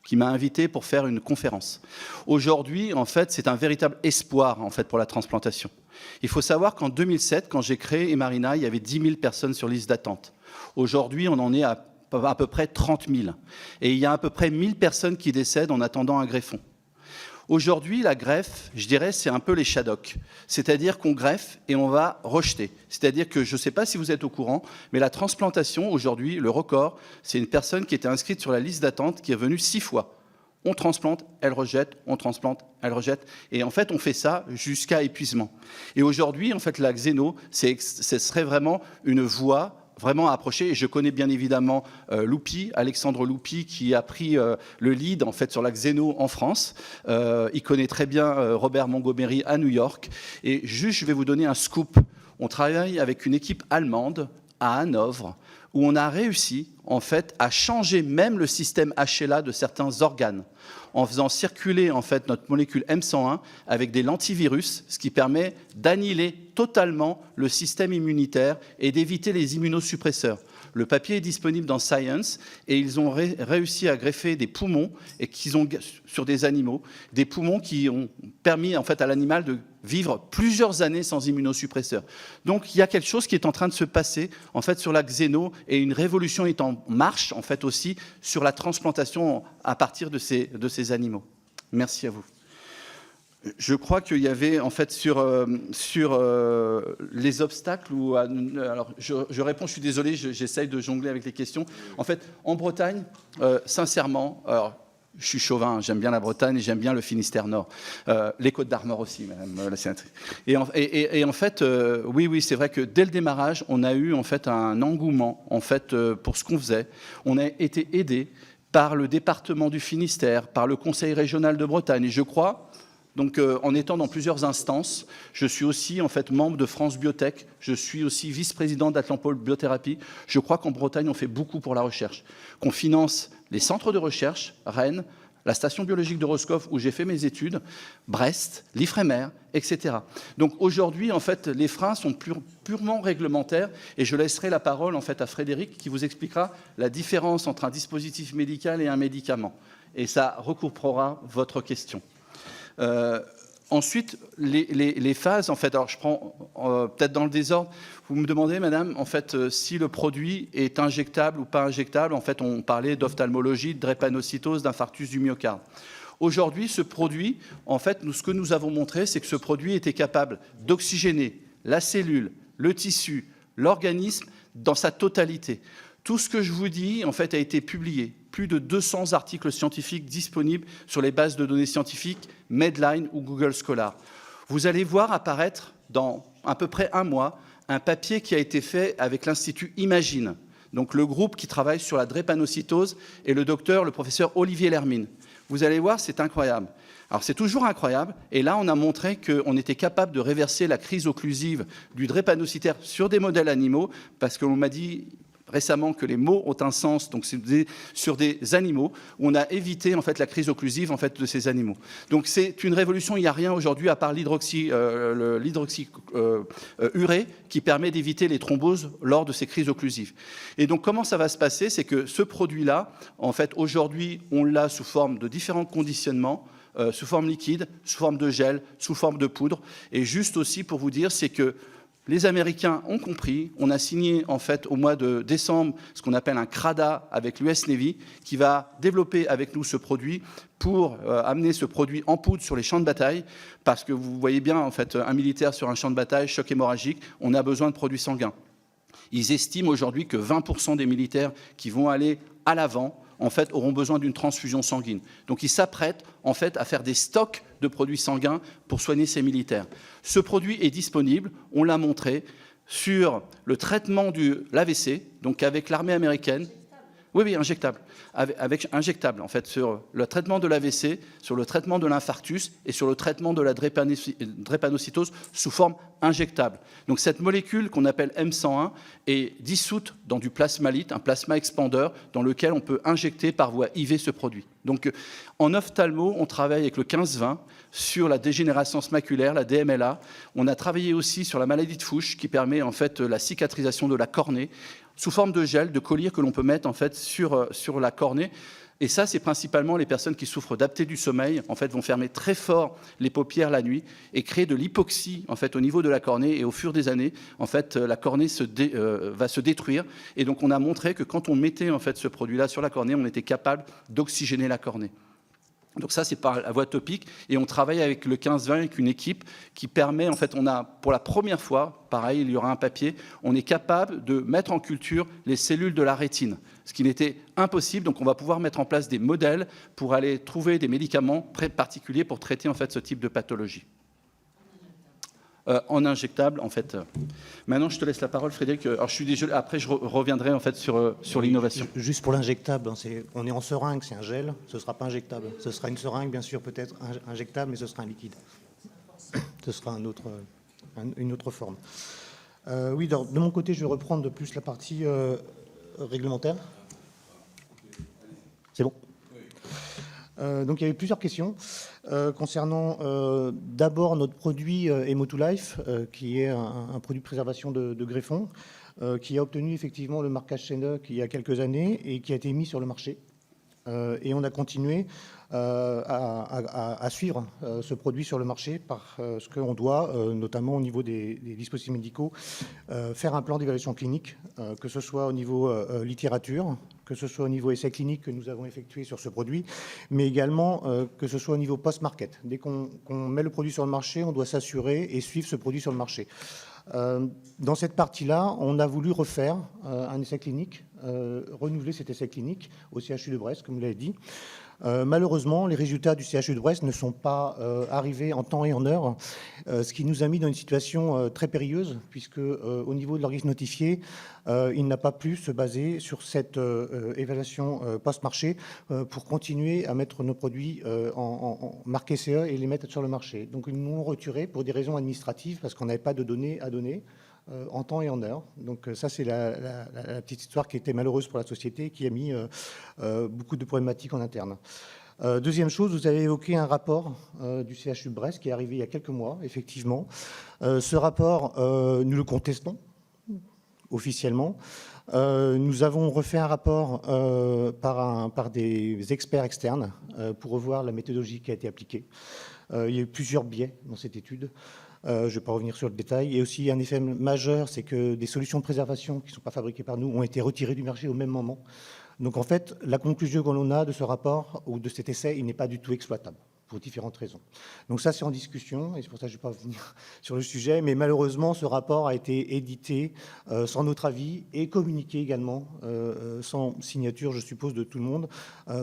qui m'a invité pour faire une conférence. Aujourd'hui, en fait, c'est un véritable espoir en fait pour la transplantation. Il faut savoir qu'en 2007, quand j'ai créé Emarina, il y avait 10 000 personnes sur liste d'attente. Aujourd'hui, on en est à peu près 30 000, et il y a à peu près 1 000 personnes qui décèdent en attendant un greffon. Aujourd'hui, la greffe, je dirais, c'est un peu les shadocks. C'est-à-dire qu'on greffe et on va rejeter. C'est-à-dire que, je ne sais pas si vous êtes au courant, mais la transplantation, aujourd'hui, le record, c'est une personne qui était inscrite sur la liste d'attente qui est venue 6 fois. On transplante, elle rejette, on transplante, elle rejette. Et en fait, on fait ça jusqu'à épuisement. Et aujourd'hui, en fait, la xéno, ce serait vraiment une voie vraiment à approcher. Et je connais bien évidemment Alexandre Loupi, qui a pris le lead en fait sur la xéno en France. Il connaît très bien Robert Montgomery à New York. Et juste, je vais vous donner un scoop. On travaille avec une équipe allemande à Hanovre, où on a réussi en fait à changer même le système HLA de certains organes, en faisant circuler en fait notre molécule M101 avec des lentivirus, ce qui permet d'annihiler totalement le système immunitaire et d'éviter les immunosuppresseurs. Le papier est disponible dans Science et ils ont réussi à greffer des poumons et qu'ils ont sur des animaux, des poumons qui ont permis en fait à l'animal de vivre plusieurs années sans immunosuppresseurs. Donc il y a quelque chose qui est en train de se passer en fait sur la xéno et une révolution est en marche en fait aussi sur la transplantation à partir de ces animaux. Merci à vous. Je crois qu'il y avait en fait sur les obstacles ou alors je réponds, je suis désolé, j'essaye de jongler avec les questions. En fait, en Bretagne, sincèrement, alors je suis chauvin, j'aime bien la Bretagne et j'aime bien le Finistère Nord, les Côtes d'Armor aussi, madame la sénatrice. Et en fait, oui, c'est vrai que dès le démarrage, on a eu en fait un engouement en fait pour ce qu'on faisait. On a été aidé par le département du Finistère, par le Conseil régional de Bretagne, et je crois. Donc, en étant dans plusieurs instances, je suis aussi en fait membre de France Biotech, je suis aussi vice-président d'Atlampol Biothérapie. Je crois qu'en Bretagne, on fait beaucoup pour la recherche, qu'on finance les centres de recherche, Rennes, la station biologique de Roscoff, où j'ai fait mes études, Brest, l'Ifremer, etc. Donc aujourd'hui, en fait, les freins sont purement réglementaires, et je laisserai la parole en fait à Frédéric, qui vous expliquera la différence entre un dispositif médical et un médicament. Et ça recouvrera votre question. Ensuite, les phases, en fait, alors je prends peut-être dans le désordre, vous me demandez, madame, en fait, si le produit est injectable ou pas injectable. En fait, on parlait d'ophtalmologie, de drépanocytose, d'infarctus du myocarde. Aujourd'hui, ce produit, en fait, ce que nous avons montré, c'est que ce produit était capable d'oxygéner la cellule, le tissu, l'organisme dans sa totalité. Tout ce que je vous dis, en fait, a été publié. Plus de 200 articles scientifiques disponibles sur les bases de données scientifiques Medline ou Google Scholar. Vous allez voir apparaître dans à peu près un mois un papier qui a été fait avec l'Institut Imagine, donc le groupe qui travaille sur la drépanocytose, et le professeur Olivier Lermine. Vous allez voir, c'est incroyable. Alors c'est toujours incroyable, et là on a montré qu'on était capable de réverser la crise occlusive du drépanocytaire sur des modèles animaux, parce qu'on m'a dit récemment que les mots ont un sens, donc c'est sur des animaux, où on a évité en fait la crise occlusive en fait de ces animaux. Donc c'est une révolution, il n'y a rien aujourd'hui à part l'hydroxyurée qui permet d'éviter les thromboses lors de ces crises occlusives. Et donc comment ça va se passer? C'est que ce produit-là, en fait aujourd'hui, on l'a sous forme de différents conditionnements, sous forme liquide, sous forme de gel, sous forme de poudre. Et juste aussi pour vous dire, c'est que les Américains ont compris. On a signé en fait au mois de décembre ce qu'on appelle un CRADA avec l'US Navy qui va développer avec nous ce produit pour amener ce produit en poudre sur les champs de bataille, parce que vous voyez bien en fait un militaire sur un champ de bataille, choc hémorragique, on a besoin de produits sanguins. Ils estiment aujourd'hui que 20% des militaires qui vont aller à l'avant en fait, auront besoin d'une transfusion sanguine. Donc, ils s'apprêtent en fait à faire des stocks de produits sanguins pour soigner ces militaires. Ce produit est disponible, on l'a montré, sur le traitement de l'AVC, donc avec l'armée américaine. Oui, injectable. Avec injectable, en fait, sur le traitement de l'AVC, sur le traitement de l'infarctus et sur le traitement de la drépanocytose sous forme injectable. Donc cette molécule qu'on appelle M101 est dissoute dans du plasmalite, un plasma expandeur, dans lequel on peut injecter par voie IV ce produit. Donc en ophtalmo, on travaille avec le 15-20 sur la dégénérescence maculaire, la DMLA. On a travaillé aussi sur la maladie de Fuchs qui permet en fait la cicatrisation de la cornée, sous forme de gel, de collyre que l'on peut mettre en fait sur la cornée. Et ça, c'est principalement les personnes qui souffrent d'apnée du sommeil, en fait, vont fermer très fort les paupières la nuit et créer de l'hypoxie en fait au niveau de la cornée. Et au fur des années, en fait, la cornée va se détruire. Et donc, on a montré que quand on mettait en fait ce produit-là sur la cornée, on était capable d'oxygéner la cornée. Donc ça, c'est par la voie topique. Et on travaille avec le 15-20, avec une équipe qui permet, en fait, on a, pour la première fois, pareil, il y aura un papier, on est capable de mettre en culture les cellules de la rétine, ce qui n'était impossible. Donc on va pouvoir mettre en place des modèles pour aller trouver des médicaments très particuliers pour traiter, en fait, ce type de pathologie. En injectable, en fait. Maintenant, je te laisse la parole, Frédéric. Alors, je suis désolé. Après, je reviendrai en fait sur l'innovation. Juste pour l'injectable, on est en seringue, c'est un gel. Ce ne sera pas injectable. Ce sera une seringue, bien sûr, peut-être injectable, mais ce sera un liquide. Ce sera une autre forme. Oui, de mon côté, je vais reprendre de plus la partie réglementaire. C'est bon. Donc il y avait plusieurs questions concernant d'abord notre produit Emo2Life, qui est un produit de préservation de greffons, qui a obtenu effectivement le marquage CNE il y a quelques années et qui a été mis sur le marché. Et on a continué à suivre ce produit sur le marché parce qu'on doit, notamment au niveau des dispositifs médicaux, faire un plan d'évaluation clinique, que ce soit au niveau littérature, que ce soit au niveau essai clinique que nous avons effectué sur ce produit, mais également que ce soit au niveau post-market. Dès qu'on met le produit sur le marché, on doit s'assurer et suivre ce produit sur le marché. Dans cette partie-là, on a voulu refaire un essai clinique, renouveler cet essai clinique au CHU de Brest, comme vous l'avez dit. Malheureusement, les résultats du CHU de Brest ne sont pas arrivés en temps et en heure, ce qui nous a mis dans une situation très périlleuse, puisque au niveau de l'organisme notifié, il n'a pas pu se baser sur cette évaluation post-marché pour continuer à mettre nos produits en marqué CE et les mettre sur le marché. Donc ils nous ont retiré pour des raisons administratives, parce qu'on n'avait pas de données à donner en temps et en heure. Donc ça, c'est la petite histoire qui était malheureuse pour la société, qui a mis beaucoup de problématiques en interne. Deuxième chose, vous avez évoqué un rapport du CHU de Brest qui est arrivé il y a quelques mois, effectivement. Ce rapport, nous le contestons officiellement. Nous avons refait un rapport par des experts externes pour revoir la méthodologie qui a été appliquée. Il y a eu plusieurs biais dans cette étude. Je ne vais pas revenir sur le détail. Et aussi, un effet majeur, c'est que des solutions de préservation qui ne sont pas fabriquées par nous ont été retirées du marché au même moment. Donc, en fait, la conclusion qu'on a de ce rapport ou de cet essai, il n'est pas du tout exploitable, pour différentes raisons. Donc ça, c'est en discussion, et c'est pour ça que je ne vais pas revenir sur le sujet, mais malheureusement, ce rapport a été édité sans notre avis et communiqué également, sans signature, je suppose, de tout le monde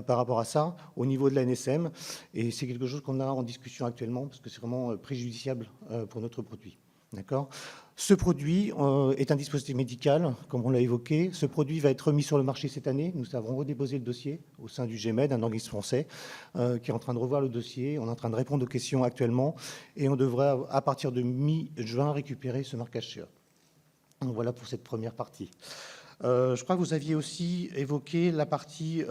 par rapport à ça, au niveau de la NSM, et c'est quelque chose qu'on a en discussion actuellement, parce que c'est vraiment préjudiciable pour notre produit. D'accord ? Ce produit est un dispositif médical, comme on l'a évoqué. Ce produit va être remis sur le marché cette année. Nous avons redéposé le dossier au sein du GMED, un organisme français, qui est en train de revoir le dossier. On est en train de répondre aux questions actuellement. Et on devrait, à partir de mi-juin, récupérer ce marquage CE. Donc voilà pour cette première partie. Je crois que vous aviez aussi évoqué la partie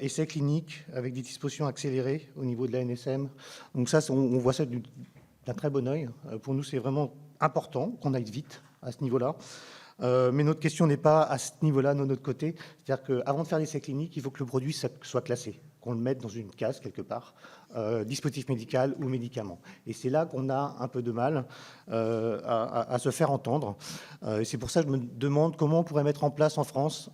essai clinique avec des dispositions accélérées au niveau de la NSM. Donc ça, on voit ça d'un très bon œil. Pour nous, c'est vraiment important qu'on aille vite à ce niveau-là. Mais notre question n'est pas à ce niveau-là, de notre côté. C'est-à-dire qu'avant de faire l'essai clinique, il faut que le produit soit classé, qu'on le mette dans une case quelque part, dispositif médical ou médicament. Et c'est là qu'on a un peu de mal à se faire entendre. Et c'est pour ça que je me demande comment on pourrait mettre en place en France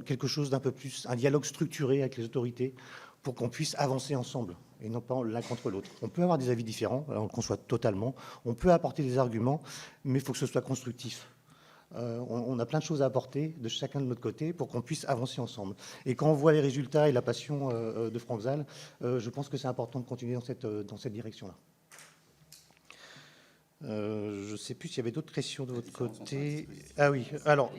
quelque chose d'un peu plus, un dialogue structuré avec les autorités pour qu'on puisse avancer ensemble et non pas l'un contre l'autre. On peut avoir des avis différents, on le conçoit totalement, on peut apporter des arguments, mais il faut que ce soit constructif. On a plein de choses à apporter de chacun de notre côté pour qu'on puisse avancer ensemble. Et quand on voit les résultats et la passion de Franck Zal, je pense que c'est important de continuer dans cette direction-là. Je ne sais plus s'il y avait d'autres questions de votre côté. Ah oui, alors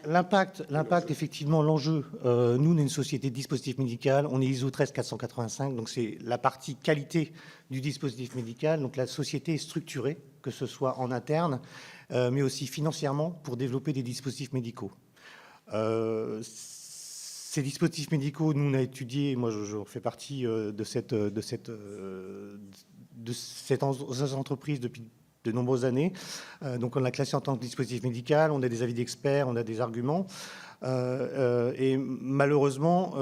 l'impact, effectivement, l'enjeu, nous, on est une société de dispositif médical, on est ISO 13485, donc c'est la partie qualité du dispositif médical. Donc la société est structurée, que ce soit en interne, mais aussi financièrement, pour développer des dispositifs médicaux. Ces dispositifs médicaux, nous, on a étudié, moi je fais partie de cette entreprise depuis de nombreuses années. Donc on l'a classé en tant que dispositif médical, on a des avis d'experts, on a des arguments. Et malheureusement,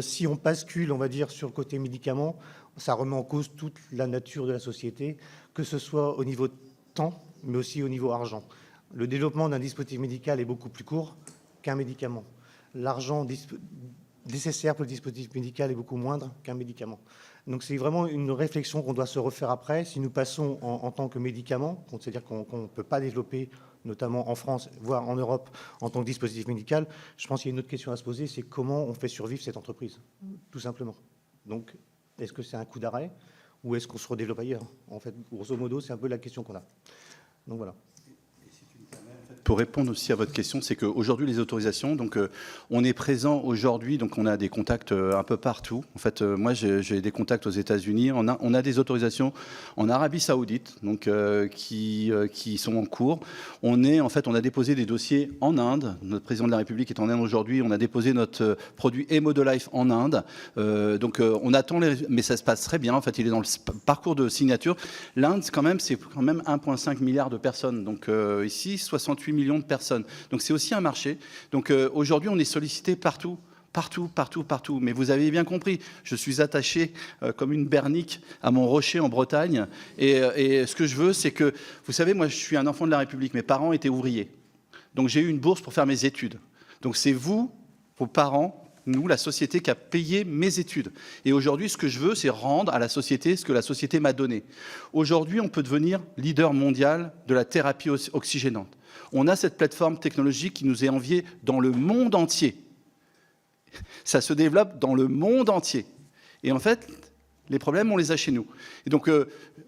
si on bascule, on va dire, sur le côté médicament, ça remet en cause toute la nature de la société, que ce soit au niveau temps, mais aussi au niveau argent. Le développement d'un dispositif médical est beaucoup plus court qu'un médicament. L'argent nécessaire pour le dispositif médical est beaucoup moindre qu'un médicament. Donc c'est vraiment une réflexion qu'on doit se refaire après. Si nous passons en tant que médicament, c'est-à-dire qu'on ne peut pas développer, notamment en France, voire en Europe, en tant que dispositif médical, je pense qu'il y a une autre question à se poser, c'est comment on fait survivre cette entreprise, tout simplement. Donc, est-ce que c'est un coup d'arrêt ou est-ce qu'on se redéveloppe ailleurs? En fait, grosso modo, c'est un peu la question qu'on a. Donc voilà. Pour répondre aussi à votre question, c'est qu'aujourd'hui, les autorisations, donc on est présent aujourd'hui, donc on a des contacts un peu partout. En fait, moi, j'ai des contacts aux États-Unis. On a des autorisations en Arabie Saoudite, donc qui sont en cours. On a déposé des dossiers en Inde. Notre président de la République est en Inde aujourd'hui. On a déposé notre produit Hémodolife en Inde. Donc on attend mais ça se passe très bien. En fait, il est dans le parcours de signature. L'Inde, c'est quand même 1,5 milliard de personnes. Donc ici, 68 millions de personnes. Donc c'est aussi un marché. Donc aujourd'hui, on est sollicité partout. Partout. Mais vous avez bien compris, je suis attaché comme une bernique à mon rocher en Bretagne. Et ce que je veux, c'est que, vous savez, moi, je suis un enfant de la République. Mes parents étaient ouvriers. Donc j'ai eu une bourse pour faire mes études. Donc c'est vous, vos parents, nous, la société qui a payé mes études. Et aujourd'hui, ce que je veux, c'est rendre à la société ce que la société m'a donné. Aujourd'hui, on peut devenir leader mondial de la thérapie oxygénante. On a cette plateforme technologique qui nous est enviée dans le monde entier. Ça se développe dans le monde entier. Et en fait, les problèmes, on les a chez nous. Et donc,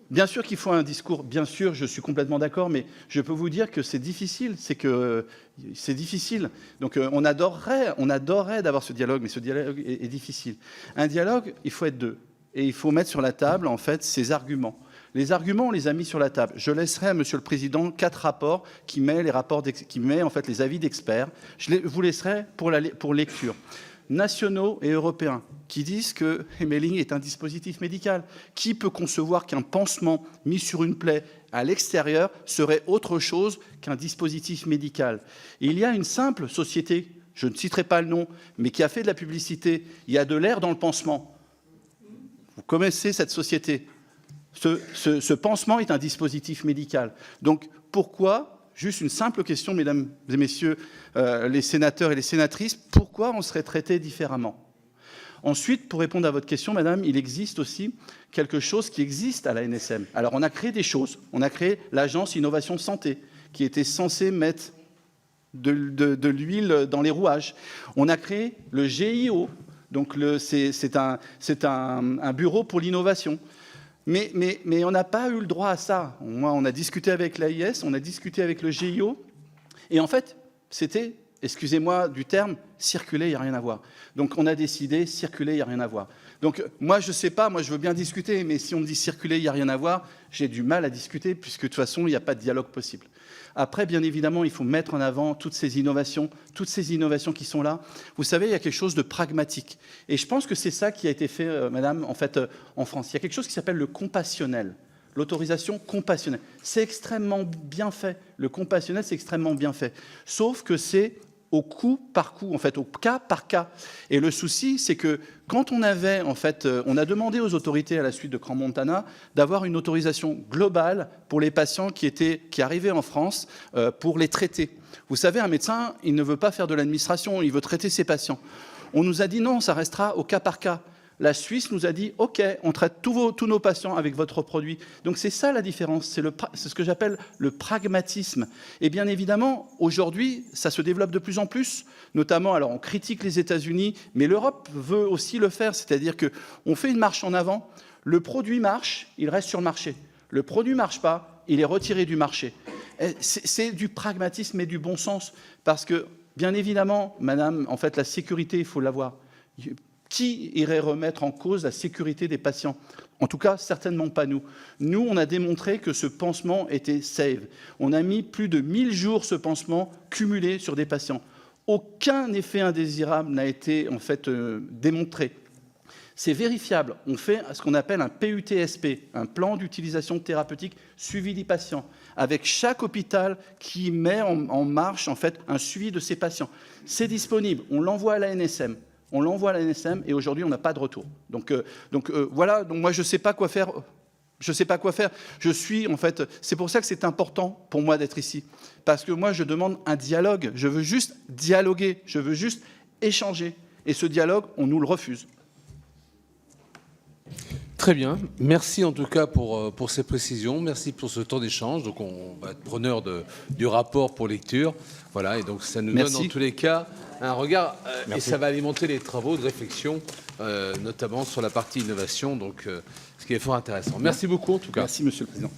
bien sûr qu'il faut un discours, bien sûr, je suis complètement d'accord, mais je peux vous dire que c'est difficile, c'est difficile. Donc, on adorerait d'avoir ce dialogue, mais ce dialogue est difficile. Un dialogue, il faut être deux. Et il faut mettre sur la table, en fait, ces arguments. Les arguments, on les a mis sur la table. Je laisserai à Monsieur le Président 4 rapports qui met en fait les avis d'experts. Je vous laisserai pour lecture. Nationaux et européens qui disent que Emaling est un dispositif médical. Qui peut concevoir qu'un pansement mis sur une plaie à l'extérieur serait autre chose qu'un dispositif médical? Et il y a une simple société, je ne citerai pas le nom, mais qui a fait de la publicité. Il y a de l'air dans le pansement. Vous connaissez cette société. Ce pansement est un dispositif médical. Donc pourquoi, juste une simple question, mesdames et messieurs les sénateurs et les sénatrices, pourquoi on serait traité différemment? Ensuite, pour répondre à votre question, madame, il existe aussi quelque chose qui existe à la NSM. Alors on a créé des choses. On a créé l'agence Innovation Santé, qui était censée mettre de l'huile dans les rouages. On a créé le GIO, donc c'est un bureau pour l'innovation. Mais on n'a pas eu le droit à ça. Moi, on a discuté avec l'AIS, on a discuté avec le GIO, et en fait, c'était, excusez-moi du terme, circuler, il n'y a rien à voir. Donc on a décidé, circuler, il n'y a rien à voir. Donc moi, je ne sais pas, moi je veux bien discuter, mais si on me dit circuler, il n'y a rien à voir, j'ai du mal à discuter, puisque de toute façon, il n'y a pas de dialogue possible. Après, bien évidemment, il faut mettre en avant toutes ces innovations qui sont là. Vous savez, il y a quelque chose de pragmatique. Et je pense que c'est ça qui a été fait, madame, en fait, en France. Il y a quelque chose qui s'appelle le compassionnel, l'autorisation compassionnelle. C'est extrêmement bien fait. Le compassionnel, c'est extrêmement bien fait. Sauf que c'est au coup par coup, en fait, au cas par cas. Et le souci, c'est que quand on avait, en fait, on a demandé aux autorités à la suite de Crans-Montana d'avoir une autorisation globale pour les patients qui arrivaient en France pour les traiter. Vous savez, un médecin, il ne veut pas faire de l'administration, il veut traiter ses patients. On nous a dit non, ça restera au cas par cas. La Suisse nous a dit « Ok, on traite tous nos patients avec votre produit ». Donc c'est ça la différence, c'est ce que j'appelle le pragmatisme. Et bien évidemment, aujourd'hui, ça se développe de plus en plus, notamment, alors on critique les États-Unis, mais l'Europe veut aussi le faire, c'est-à-dire qu'on fait une marche en avant, le produit marche, il reste sur le marché. Le produit ne marche pas, il est retiré du marché. C'est du pragmatisme et du bon sens, parce que, bien évidemment, madame, en fait, la sécurité, il faut l'avoir. Qui irait remettre en cause la sécurité des patients? En tout cas, certainement pas nous. Nous, on a démontré que ce pansement était safe. On a mis plus de 1000 jours ce pansement cumulé sur des patients. Aucun effet indésirable n'a été en fait démontré. C'est vérifiable. On fait ce qu'on appelle un PUTSP, un plan d'utilisation thérapeutique suivi des patients, avec chaque hôpital qui met en marche en fait un suivi de ses patients. C'est disponible. On l'envoie à la NSM. On l'envoie à la NSM et aujourd'hui, on n'a pas de retour. Donc voilà, donc moi, je ne sais pas quoi faire. Je ne sais pas quoi faire. C'est pour ça que c'est important pour moi d'être ici. Parce que moi, je demande un dialogue. Je veux juste dialoguer. Je veux juste échanger. Et ce dialogue, on nous le refuse. Très bien. Merci en tout cas pour ces précisions. Merci pour ce temps d'échange. Donc on va être preneur du rapport pour lecture. Voilà, et donc ça nous donne en tous les cas un regard et ça va alimenter les travaux de réflexion, notamment sur la partie innovation, donc ce qui est fort intéressant. Merci beaucoup en tout cas. Merci Monsieur le Président.